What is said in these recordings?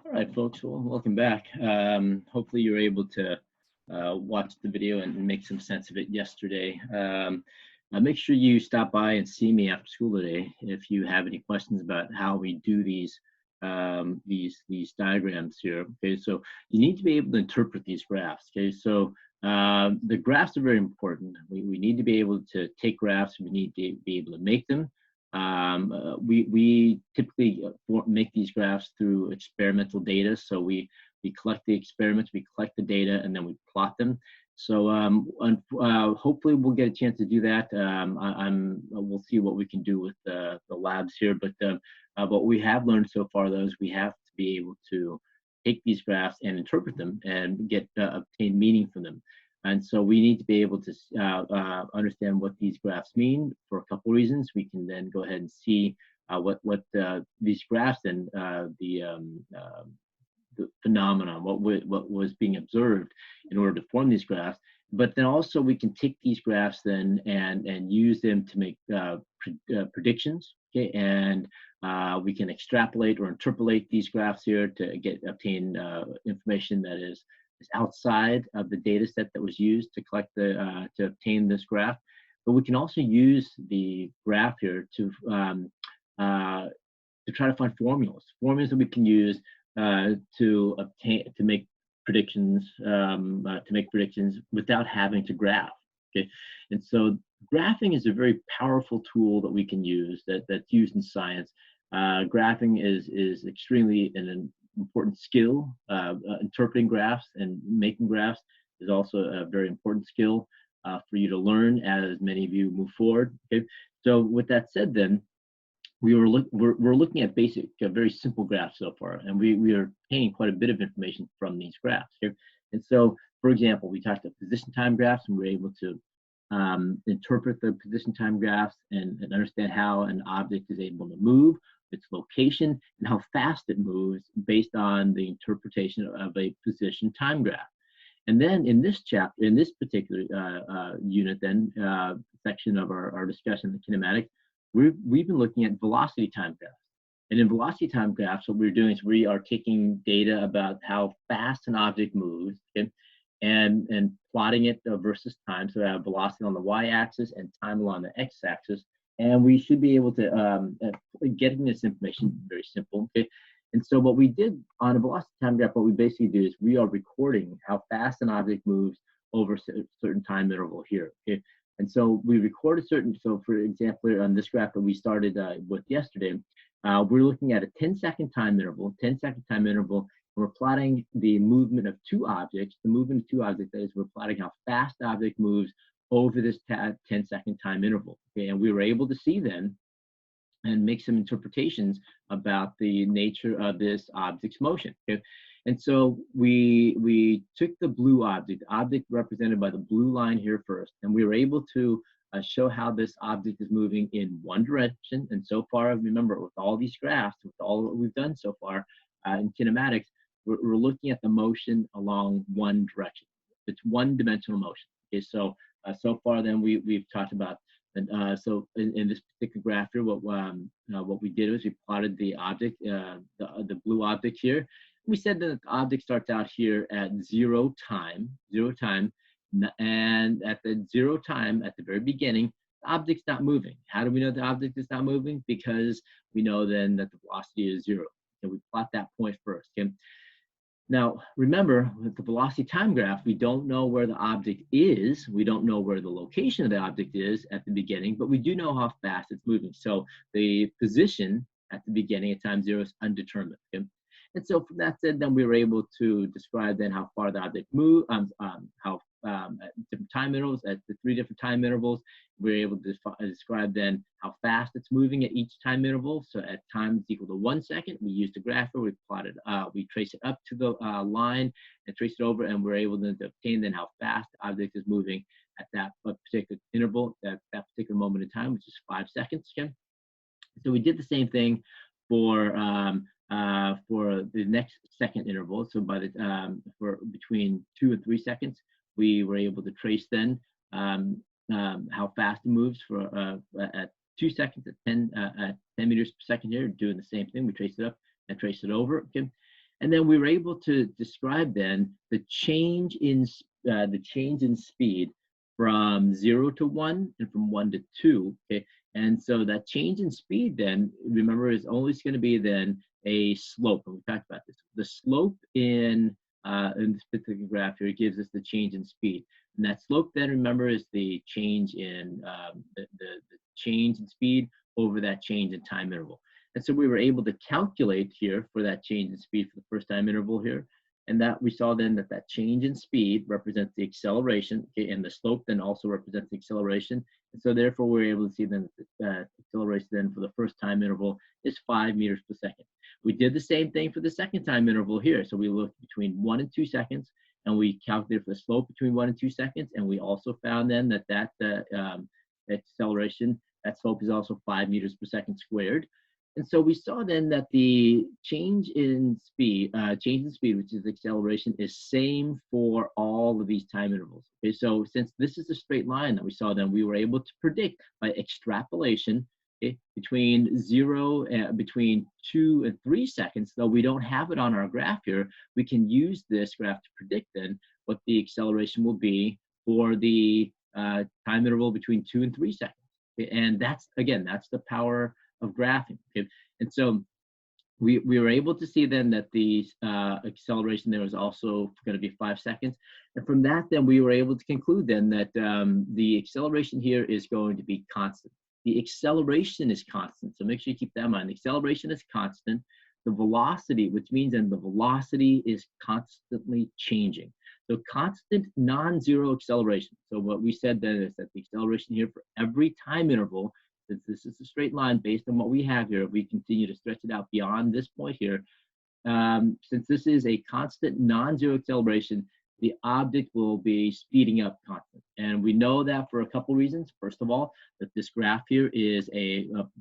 All right, folks. Well, welcome back. Hopefully, you're able to watch the video and make some sense of it yesterday. Make sure you stop by and see me after school today if you have any questions about how we do these diagrams here. Okay, so you need to be able to interpret these graphs. Okay, so the graphs are very important. We need to be able to take graphs. We need to be able to make them. We typically make these graphs through experimental data. So we collect the experiments, we collect the data, and then we plot them. So hopefully we'll get a chance to do that. We'll see what we can do with the labs here. But what we have learned so far, though, is we have to be able to take these graphs and interpret them and obtain meaning from them. And so we need to be able to understand what these graphs mean for a couple of reasons. We can then go ahead and see what these graphs and the phenomenon, what was being observed in order to form these graphs. But then also we can take these graphs then and use them to make predictions. Okay, and we can extrapolate or interpolate these graphs here to obtain information that is outside of the data set that was used to collect to obtain this graph. But we can also use the graph here to try to find formulas that we can use to make predictions without having to graph. Okay, and so graphing is a very powerful tool that we can use that's used in science. Graphing is extremely an important skill. Interpreting graphs and making graphs is also a very important skill for you to learn as many of you move forward. Okay, so with that said, then we're looking at very simple graphs so far, and we are obtaining quite a bit of information from these graphs here. And so, for example, we talked about position time graphs, and we're able to interpret the position time graphs and understand how an object is able to move, its location, and how fast it moves based on the interpretation of a position time graph. And then in this chapter, in this particular unit, then section of our discussion, the kinematics, we've been looking at velocity time graphs. And in velocity time graphs, what we're doing is we are taking data about how fast an object moves, okay, and plotting it versus time. So we have velocity on the y-axis and time along the x-axis. And we should be able to, getting this information very simple. Okay. And so what we did on a velocity time graph, what we basically do is we are recording how fast an object moves over a certain time interval here. Okay. And so we record so for example, on this graph that we started with yesterday, we're looking at a 10-second time interval, and we're plotting the movement of two objects. The movement of two objects, that is, we're plotting how fast the object moves over this 10-second time interval. Okay, and we were able to see then and make some interpretations about the nature of this object's motion. Okay? And so we took the blue object, the object represented by the blue line here first, and we were able to show how this object is moving in one direction. And so far, remember, with all these graphs, with all that we've done so far in kinematics, we're looking at the motion along one direction. It's one-dimensional motion. Okay, so so far then we've talked about, so in this particular graph here, what we did was we plotted the object, the blue object here. We said that the object starts out here at zero time, and at the zero time, at the very beginning, the object's not moving. How do we know the object is not moving? Because we know then that the velocity is zero. So we plot that point first. Okay? Now, remember, with the velocity time graph, we don't know where the object is. We don't know where the location of the object is at the beginning, but we do know how fast it's moving. So the position at the beginning at time zero is undetermined. Okay? And so from that said, then we were able to describe then how far the object moved, at different time intervals, at the 3 different time intervals. We were able to describe then how fast it's moving at each time interval. So at time equal to 1 second, we used a grapher, we plotted, we trace it up to the line and trace it over, and we're able to obtain then how fast the object is moving at that particular interval, at that particular moment in time, which is 5 seconds. Okay? So we did the same thing for the next second interval. So by the for between 2 and 3 seconds, we were able to trace then how fast it moves for at 2 seconds at 10 meters per second here, doing the same thing. We trace it up and trace it over. Okay. And then we were able to describe then the change in speed from 0 to 1 and from 1 to 2. Okay, and so that change in speed then, remember, is always going to be then a slope. And we talked about this. The slope in this particular graph here gives us the change in speed. And that slope then, remember, is the change in the change in speed over that change in time interval. And so we were able to calculate here for that change in speed for the first time interval here. And that we saw then that that change in speed represents the acceleration, okay, and the slope then also represents the acceleration. And so therefore we're able to see then that the acceleration then for the first time interval is 5 meters per second. We did the same thing for the second time interval here. So we looked between 1 and 2 seconds, and we calculated for the slope between 1 and 2 seconds. And we also found then that acceleration, that slope is also 5 meters per second squared. And so we saw then that the change in speed, which is acceleration, is same for all of these time intervals. Okay, so since this is a straight line that we saw, then we were able to predict by extrapolation, okay, between 2 and 3 seconds. Though we don't have it on our graph here, we can use this graph to predict then what the acceleration will be for the time interval between 2 and 3 seconds. Okay, and that's, again, that's the power of graphing. Okay, and so we were able to see then that the acceleration there was also going to be 5 seconds, and from that then we were able to conclude then that the acceleration here is going to be constant. The acceleration is constant, so make sure you keep that in mind. The acceleration is constant. The velocity, which means then the velocity is constantly changing. So constant non-zero acceleration. So what we said then is that the acceleration here for every time interval, since this is a straight line based on what we have here, we continue to stretch it out beyond this point here. Since this is a constant non-zero acceleration, the object will be speeding up constant. And we know that for a couple reasons. First of all, that this graph here is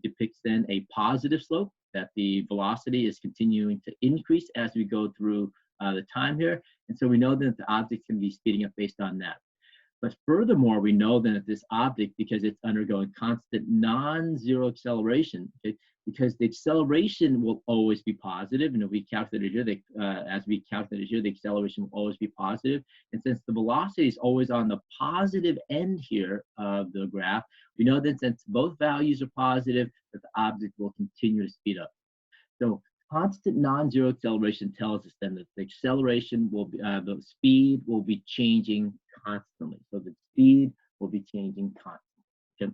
depicts then a positive slope, that the velocity is continuing to increase as we go through the time here. And so we know that the object can be speeding up based on that. But furthermore, we know that this object, because it's undergoing constant non-zero acceleration, okay, because the acceleration will always be positive, and if we calculated here, as we calculated here, the acceleration will always be positive. And since the velocity is always on the positive end here of the graph, we know that since both values are positive, that the object will continue to speed up. So constant non-zero acceleration tells us then that the acceleration will be, the speed will be changing constantly. So the speed will be changing constantly. Okay.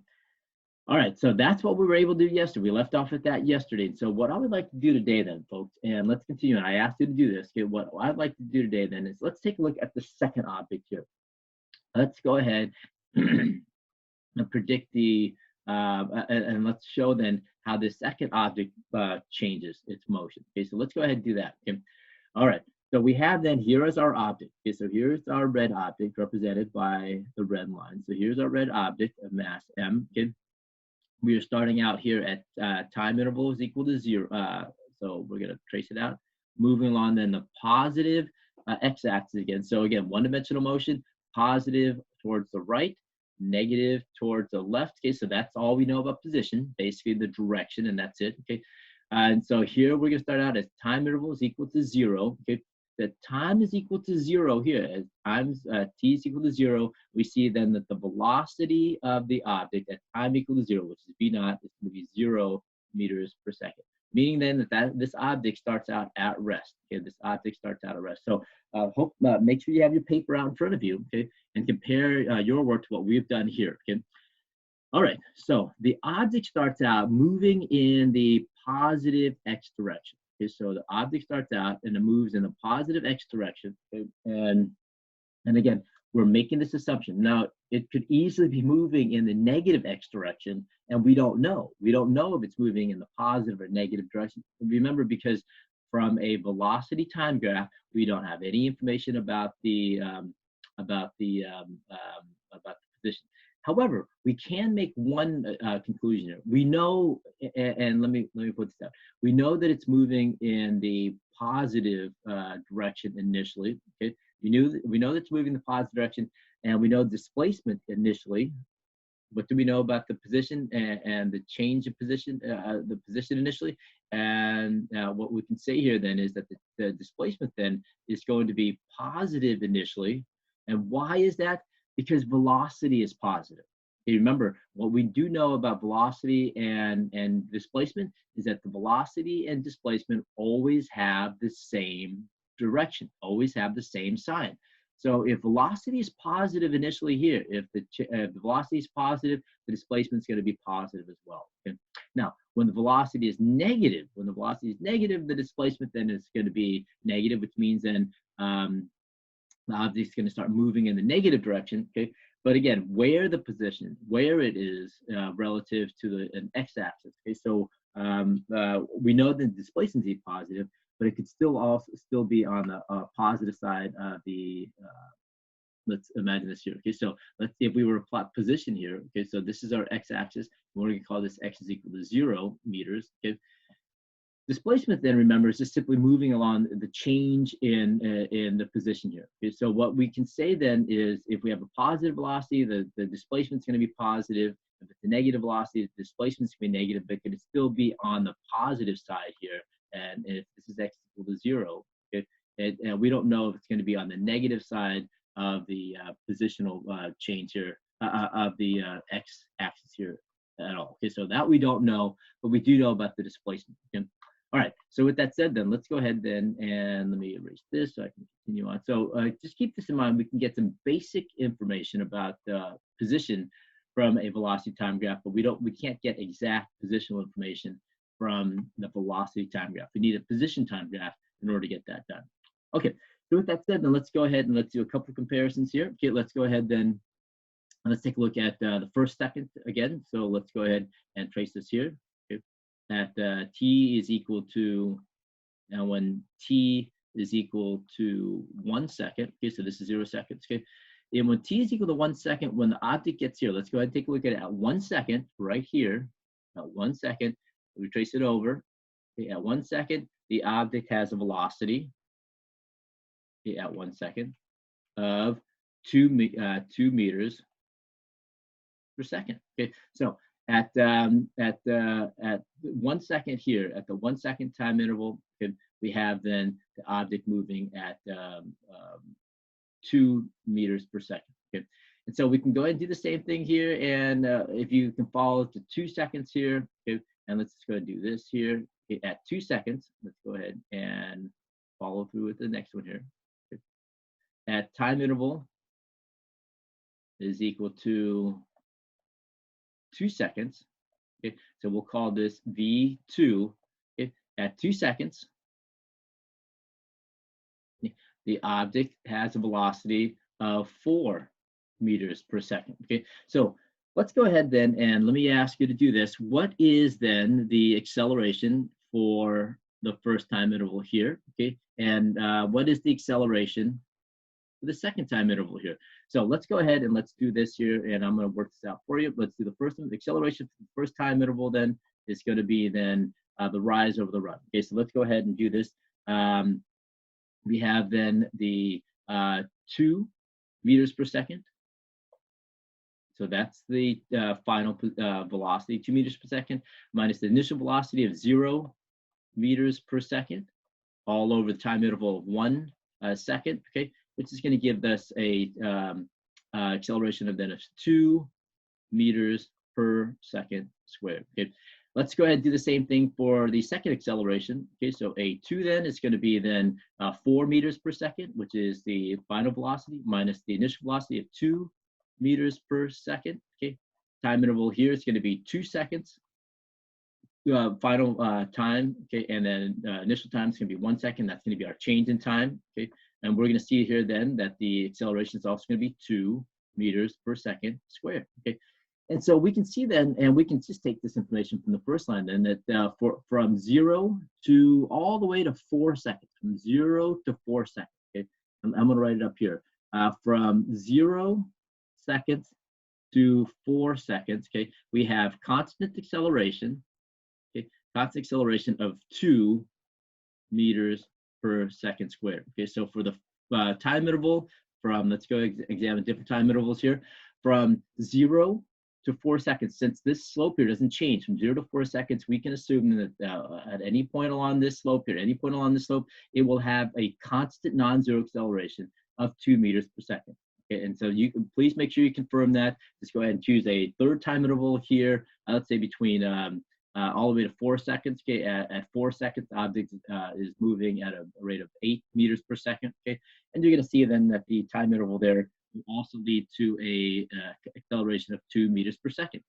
All right, so that's what we were able to do yesterday. We left off at that yesterday. And so what I would like to do today then, folks, and let's continue. And I asked you to do this. Okay, what I'd like to do today then is let's take a look at the second object here. Let's go ahead and predict the, and let's show then how the second object changes its motion. Okay, so let's go ahead and do that. Okay. All right, so we have then, here is our object. Okay, so here's our red object represented by the red line. So here's our red object of mass m. Okay, we are starting out here at time interval is equal to 0. So we're going to trace it out. Moving along then the positive x-axis again. So again, one-dimensional motion, positive towards the right, negative towards the left. Okay, so that's all we know about position, basically the direction, and that's it. Okay, and so here we're going to start out as time interval is equal to 0. Okay, the time is equal to 0 here. As times t is equal to 0, we see then that the velocity of the object at time equal to 0, which is v naught, is going to be 0 meters per second. Meaning then that this object starts out at rest. Okay, this object starts out at rest. So make sure you have your paper out in front of you, okay, and compare your work to what we've done here. Okay. All right. So the object starts out moving in the positive x direction. Okay. So the object starts out and it moves in the positive x direction. Okay? And again, we're making this assumption. Now, it could easily be moving in the negative x direction, and we don't know. We don't know if it's moving in the positive or negative direction. Remember, because from a velocity time graph, we don't have any information about the position. However, we can make one conclusion here. We know, and let me put this out. We know that it's moving in the positive direction initially. Okay. We know that it's moving in the positive direction, and we know displacement initially what do we know about the position and the change of position, the position initially? And what we can say here then is that the displacement then is going to be positive initially. And why is that? Because velocity is positive. Okay, remember, what we do know about velocity and displacement is that the velocity and displacement always have the same direction, always have the same sign. So if velocity is positive initially here, if the velocity is positive, the displacement is going to be positive as well. Okay? Now, when the velocity is negative, the displacement then is going to be negative, which means then the object's going to start moving in the negative direction. Okay, but again, where it is relative to an x-axis. Okay, so we know that displacement is positive, but it could still be on the positive side of the. Let's imagine this here. Okay, so let's see if we were to plot position here. Okay, so this is our x-axis. We're going to call this x is equal to 0 meters. Okay. Displacement then, remember, is just simply moving along the change in the position here. Okay, so what we can say then is if we have a positive velocity, the displacement is going to be positive. If it's a negative velocity, the displacement is going to be negative, but it could still be on the positive side here. And if this is x equal to 0, okay, and we don't know if it's going to be on the negative side of the positional change here, of the x-axis here at all. Okay, so that we don't know, but we do know about the displacement. Okay? All right, so with that said, then let's go ahead then and let me erase this so I can continue on. So just keep this in mind. We can get some basic information about position from a velocity time graph, but we can't get exact positional information from the velocity time graph. We need a position time graph in order to get that done. Okay, so with that said, then let's go ahead and let's do a couple of comparisons here. Okay, let's go ahead then. Let's take a look at the first second again. So let's go ahead and trace this here. Okay. At t is equal to, now when t is equal to 1 second, okay, so this is 0 seconds, okay? And when t is equal to 1 second, when the object gets here, let's go ahead and take a look at it at 1 second, right here, at 1 second, we trace it over. Okay, at 1 second, the object has a velocity, okay, at 1 second, of 2 meters per second. Okay, so at 1 second here, at the 1 second time interval, okay, we have then the object moving at 2 meters per second. Okay, and so we can go ahead and do the same thing here. And if you can follow to 2 seconds here, okay, and let's just go ahead and do this here. Okay, at 2 seconds, let's go ahead and follow through with the next one here. Okay. At time interval is equal to 2 seconds. Okay, so we'll call this V2. Okay, at 2 seconds, the object has a velocity of 4 meters per second. Okay, so let's go ahead then and let me ask you to do this. What is then the acceleration for the first time interval here? Okay, and what is the acceleration for the second time interval here? So let's go ahead and let's do this here, and I'm going to work this out for you. Let's do the first one. The acceleration for the first time interval then is going to be then the rise over the run. Okay, so let's go ahead and do this. We have then the 2 meters per second. So that's the final velocity, 2 meters per second, minus the initial velocity of 0 meters per second, all over the time interval of 1 second, okay, which is going to give us a acceleration of then of 2 meters per second squared. Okay, let's go ahead and do the same thing for the second acceleration. Okay, so a 2 then is going to be then 4 meters per second, which is the final velocity, minus the initial velocity of 2 meters per second. Okay, time interval here is going to be 2 seconds. Final time, okay, and then initial time is going to be 1 second. That's going to be our change in time. Okay, and we're going to see here then that the acceleration is also going to be 2 meters per second squared. Okay, and so we can see then, and we can just take this information from the first line then, that from 0 to all the way to 4 seconds, from 0 to 4 seconds. Okay, I'm going to write it up here. From 0 seconds to 4 seconds. Okay, we have constant acceleration. Okay, constant acceleration of 2 meters per second squared. Okay, so for the time interval from, let's go examine different time intervals here, from 0 to 4 seconds, since this slope here doesn't change from 0 to 4 seconds, we can assume that at any point along this slope here, any point along this slope, it will have a constant non-zero acceleration of 2 meters per second. Okay, and so you can please make sure you confirm that. Just go ahead and choose a third time interval here. Let's say between all the way to 4 seconds. Okay, at 4 seconds, the object is moving at a rate of 8 meters per second. Okay, and you're going to see then that the time interval there will also lead to a acceleration of 2 meters per second.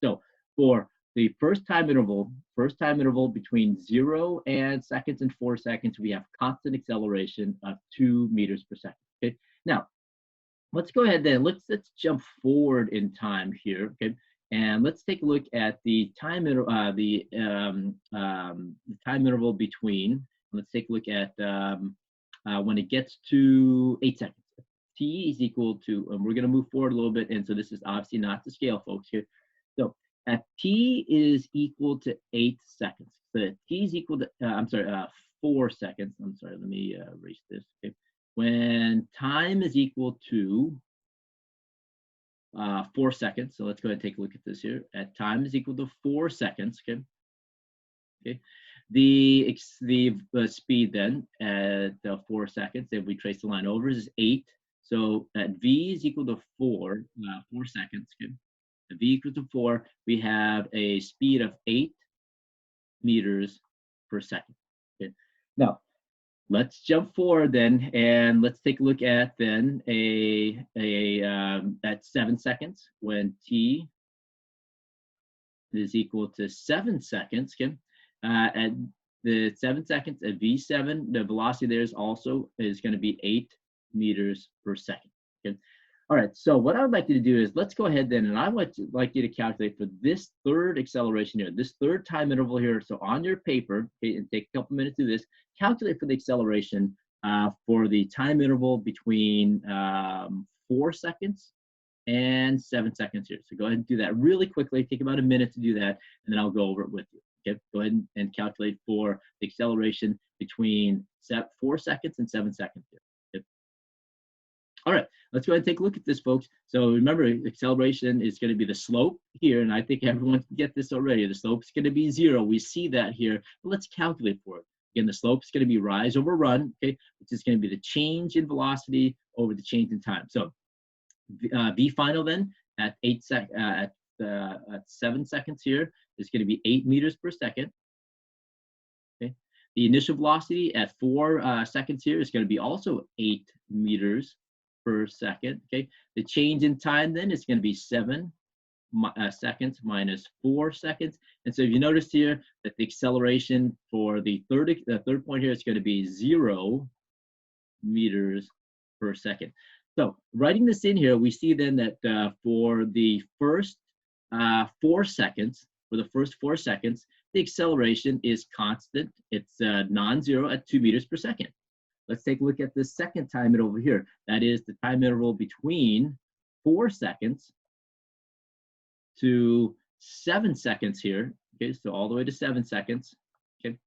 So for the first time interval between 0 and seconds and 4 seconds, we have constant acceleration of 2 meters per second. Okay, now let's go ahead then. Let's jump forward in time here. Okay, and let's take a look at the time interval, the time interval between. Let's take a look at when it gets to 8 seconds. T is equal to, we're going to move forward a little bit, and so this is obviously not to scale, folks, here. So at T is equal to 8 seconds. So T is equal to, 4 seconds. I'm sorry, let me erase this. Okay. When time is equal to 4 seconds, so let's go ahead and take a look at this here. At time is equal to 4 seconds, okay? Okay. The speed then at 4 seconds, if we trace the line over, is 8. So at v is equal to 4 seconds. Okay. At v equals to 4, we have a speed of 8 meters per second. Okay. Now, let's jump forward then, and let's take a look at then at 7 seconds when t is equal to 7 seconds. Okay. At the 7 seconds at v7, the velocity there is going to be 8 meters per second. Okay. All right. So what I would like you to do is let's go ahead then, and I would like you to calculate for this third acceleration here, this third time interval here. So on your paper, okay, and take a couple minutes to do this, calculate for the acceleration for the time interval between 4 seconds and 7 seconds here. So go ahead and do that really quickly. Take about a minute to do that, and then I'll go over it with you. Okay, go ahead and calculate for the acceleration between 4 seconds and 7 seconds here. Okay. All right, let's go ahead and take a look at this, folks. So remember, acceleration is going to be the slope here, and I think everyone can get this already. The slope is going to be 0. We see that here, but let's calculate for it. Again, the slope is going to be rise over run, okay, which is going to be the change in velocity over the change in time. So v final then at 7 seconds here is going to be 8 meters per second. Okay. The initial velocity at 4 seconds here is going to be also 8 meters per second. Okay. The change in time then is going to be 7 seconds minus 4 seconds. And so if you notice here that the acceleration for the third point here is going to be 0 meters per second. So writing this in here, we see then that for the first 4 seconds, the acceleration is constant. It's non-zero at 2 meters per second. Let's take a look at the second time interval here. That is the time interval between 4 seconds to 7 seconds here. Okay, so all the way to 7 seconds. Okay,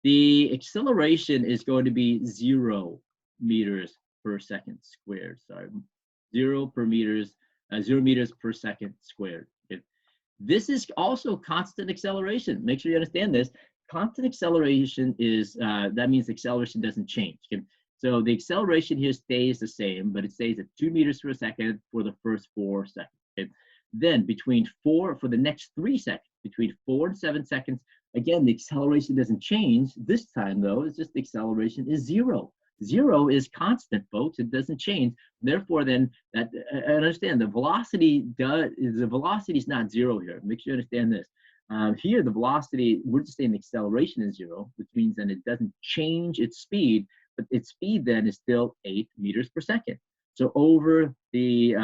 the acceleration is going to be 0 meters per second squared. Sorry, 0 meters per second squared. Okay. This is also constant acceleration. Make sure you understand this. Constant acceleration is that means the acceleration doesn't change. Okay. So the acceleration here stays the same, but it stays at 2 meters per second for the first 4 seconds. Okay. Then for the next 3 seconds, between 4 and 7 seconds, again, the acceleration doesn't change. This time, though, it's just the acceleration is 0. 0 is constant, folks. It doesn't change. Therefore, then, I understand the velocity is not 0 here. Make sure you understand this. Here, the velocity, we're just saying the acceleration is 0, which means then it doesn't change its speed, but its speed then is still 8 meters per second. So over the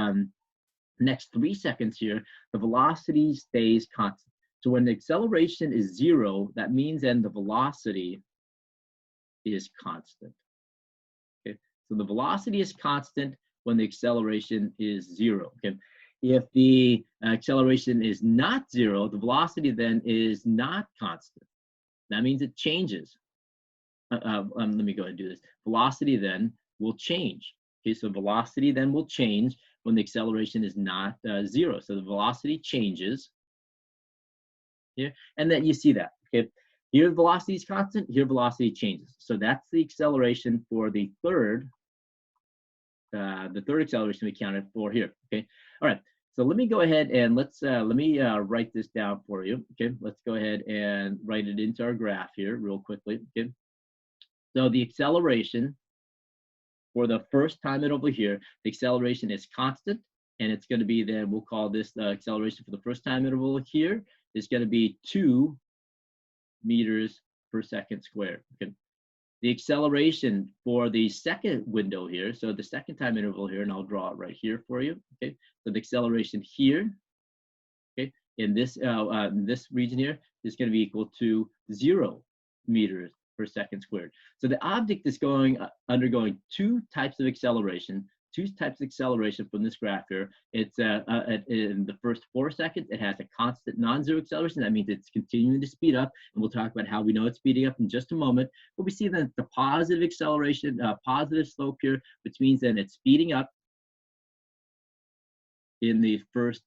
next 3 seconds here, the velocity stays constant. So when the acceleration is 0, that means then the velocity is constant. Okay, so the velocity is constant when the acceleration is 0. Okay, if the acceleration is not 0, the velocity then is not constant. That means it changes. Let me go ahead and do this. Velocity then will change. Okay, so velocity then will change when the acceleration is not 0. So the velocity changes here, and then you see that. Okay, here velocity is constant, here velocity changes. So that's the acceleration for the third acceleration we counted for here. Okay, all right. So let me go ahead and let me write this down for you. Okay, let's go ahead and write it into our graph here real quickly. Okay, so the acceleration for the first time over here, the acceleration is constant, and it's going to be then, we'll call this the acceleration for the first time interval here is going to be 2 meters per second squared. Okay. The acceleration for the second window here, so the second time interval here, and I'll draw it right here for you. Okay, so the acceleration here, okay, in this region here is going to be equal to 0 meters per second squared. So the object is undergoing two types of acceleration from this graph here. It's in the first 4 seconds, it has a constant non-zero acceleration. That means it's continuing to speed up, and we'll talk about how we know it's speeding up in just a moment. But we see that the positive acceleration, positive slope here, which means that it's speeding up in the first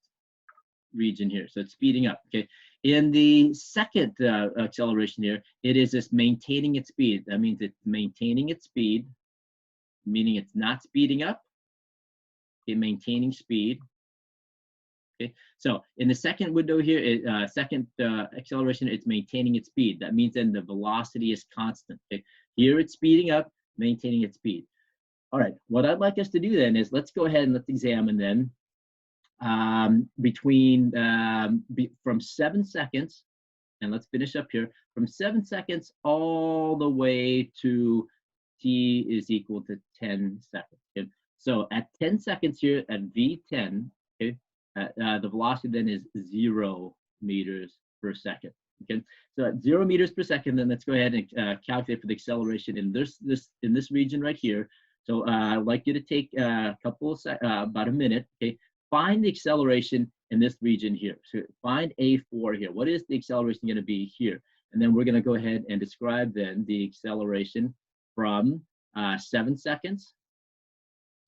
region here. So it's speeding up. Okay. In the second acceleration here, it is just maintaining its speed. That means it's maintaining its speed, meaning it's not speeding up. Okay, maintaining speed. Okay, so in the second window here, second acceleration, it's maintaining its speed. That means then the velocity is constant. Okay, here it's speeding up, maintaining its speed. All right, what I'd like us to do then is let's go ahead and let's examine then from 7 seconds, and let's finish up here, from 7 seconds all the way to t is equal to 10 seconds. Okay? So at 10 seconds here at V10, okay, the velocity then is 0 meters per second. Okay, so at 0 meters per second, then let's go ahead and calculate for the acceleration in this region right here. So I'd like you to take a couple of about a minute. Okay, find the acceleration in this region here. So find A4 here. What is the acceleration going to be here? And then we're going to go ahead and describe then the acceleration from 7 seconds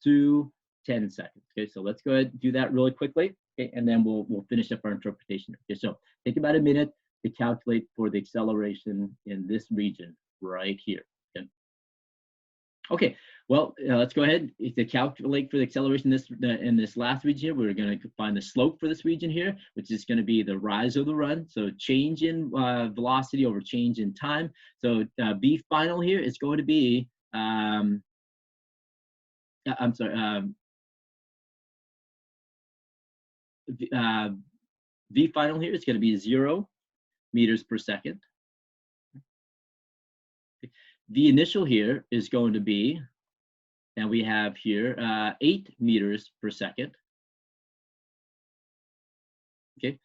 to 10 seconds. Okay, so let's go ahead and do that really quickly. Okay, and then we'll finish up our interpretation. Okay, so take about a minute to calculate for the acceleration in this region right here. Okay. Okay, well, let's go ahead to calculate for the acceleration in this last region here. We're going to find the slope for this region here, which is going to be the rise of the run. So change in velocity over change in time. So V final here is going to be, V final here is going to be 0 meters per second. The initial here is going to be, and we have here 8 meters per second. Okay.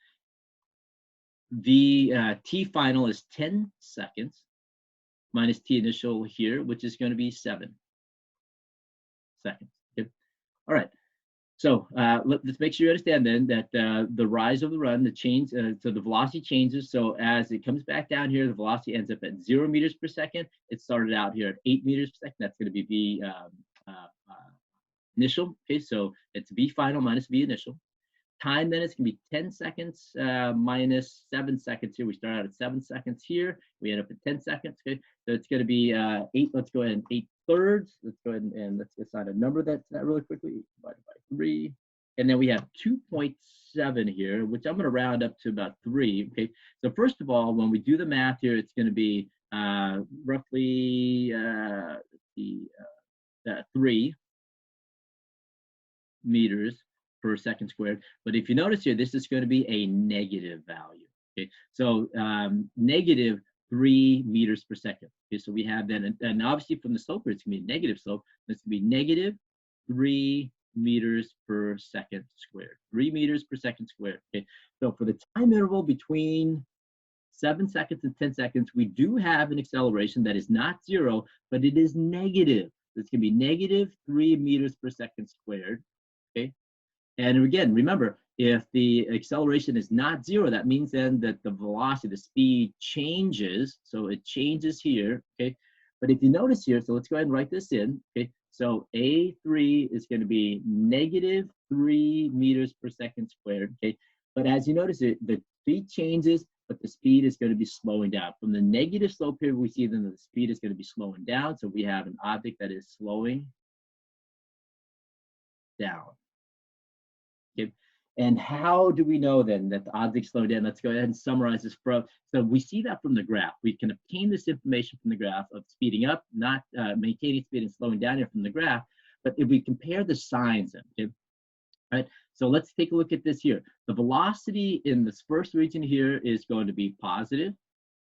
The T final is 10 seconds minus T initial here, which is going to be 7 seconds. Okay. All right. So let's make sure you understand then that the rise of the run, the change, so the velocity changes. So as it comes back down here, the velocity ends up at 0 meters per second. It started out here at 8 meters per second. That's going to be V initial. Okay, so it's V final minus V initial. Time then is going to be 10 seconds minus 7 seconds here. We start out at 7 seconds here. We end up at 10 seconds. Okay, so it's going to be 8. Let's go ahead and 8 thirds. Let's go ahead and let's assign a number that's that really quickly. Divided by 3. And then we have 2.7 here, which I'm going to round up to about 3. Okay, so first of all, when we do the math here, it's going to be roughly 3 meters per second squared. But if you notice here, this is going to be a negative value. Okay, so negative 3 meters per second. Okay, so we have then, and obviously from the slope, it's going to be a negative slope. It's going to be negative 3 meters per second squared. 3 meters per second squared. Okay, so for the time interval between 7 seconds and 10 seconds, we do have an acceleration that is not 0, but it is negative. It's going to be negative 3 meters per second squared. Okay, and again, remember, if the acceleration is not 0, that means then that the velocity, the speed changes. So it changes here. Okay, but if you notice here, so let's go ahead and write this in. Okay, So A3 is going to be -3 meters per second squared. Okay, but as you notice, the speed changes, but the speed is going to be slowing down. From the negative slope here, we see then the speed is going to be slowing down. So we have an object that is slowing down. Okay. And how do we know then that the object slowed down? Let's go ahead and summarize this. So we see that from the graph. We can obtain this information from the graph of speeding up, not maintaining speed and slowing down here from the graph. But if we compare the signs, then, okay, right? So let's take a look at this here. The velocity in this first region here is going to be positive.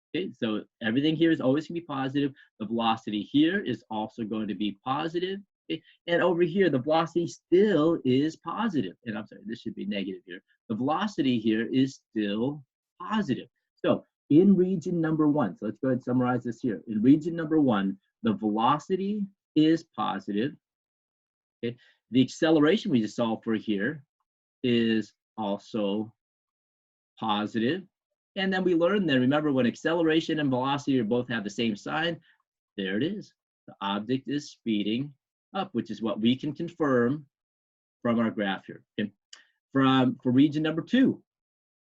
Okay, so everything here is always going to be positive. The velocity here is also going to be positive. Okay? And over here, the velocity still is positive. And I'm sorry, this should be negative here. The velocity here is still positive. So in region number one, so let's go ahead and summarize this here. In region number one, the velocity is positive. Okay? The acceleration we just solved for here is also positive. And then we learned then, remember, when acceleration and velocity both have the same sign, there it is. The object is speeding up, which is what we can confirm from our graph here. Okay? For region number two,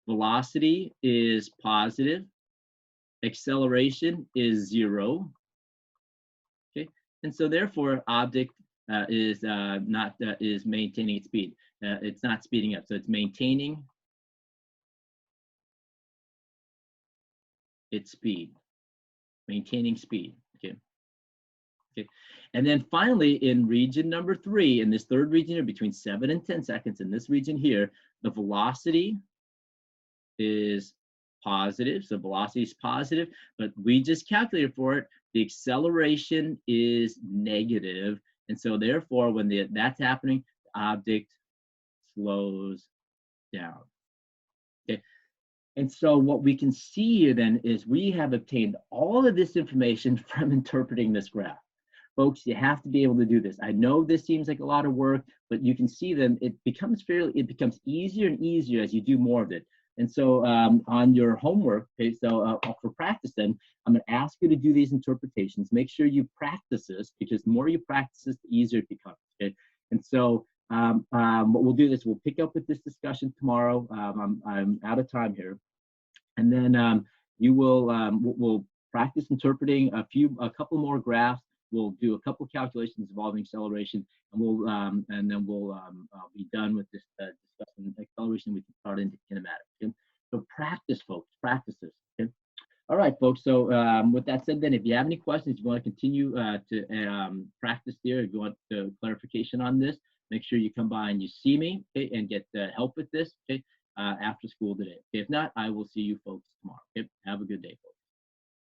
velocity is positive, acceleration is 0. Okay, and so therefore, object is maintaining its speed. It's not speeding up, so it's maintaining its speed, maintaining speed. Okay. Okay. And then finally, in region number three, in this third region here, between 7 and 10 seconds, in this region here, the velocity is positive. So velocity is positive, but we just calculated for it. The acceleration is negative. And so therefore, when that's happening, the object slows down. Okay. And so what we can see here then is we have obtained all of this information from interpreting this graph. Folks, you have to be able to do this. I know this seems like a lot of work, but you can see then it becomes easier and easier as you do more of it. And so on your homework, okay, so for practice then, I'm going to ask you to do these interpretations. Make sure you practice this, because the more you practice this, the easier it becomes, okay? And so what we'll do is we'll pick up with this discussion tomorrow. I'm out of time here. And then we'll practice interpreting a couple more graphs. We'll do a couple calculations involving acceleration, and then we'll be done with this discussion acceleration. We can start into kinematics. Okay? So practice, folks. Practice this. Okay? All right, folks. So with that said, then, if you have any questions, you want to continue to practice there, if you want clarification on this, make sure you come by and you see me, okay, and get help with this, okay, after school today. Okay? If not, I will see you folks tomorrow. Okay? Have a good day, folks.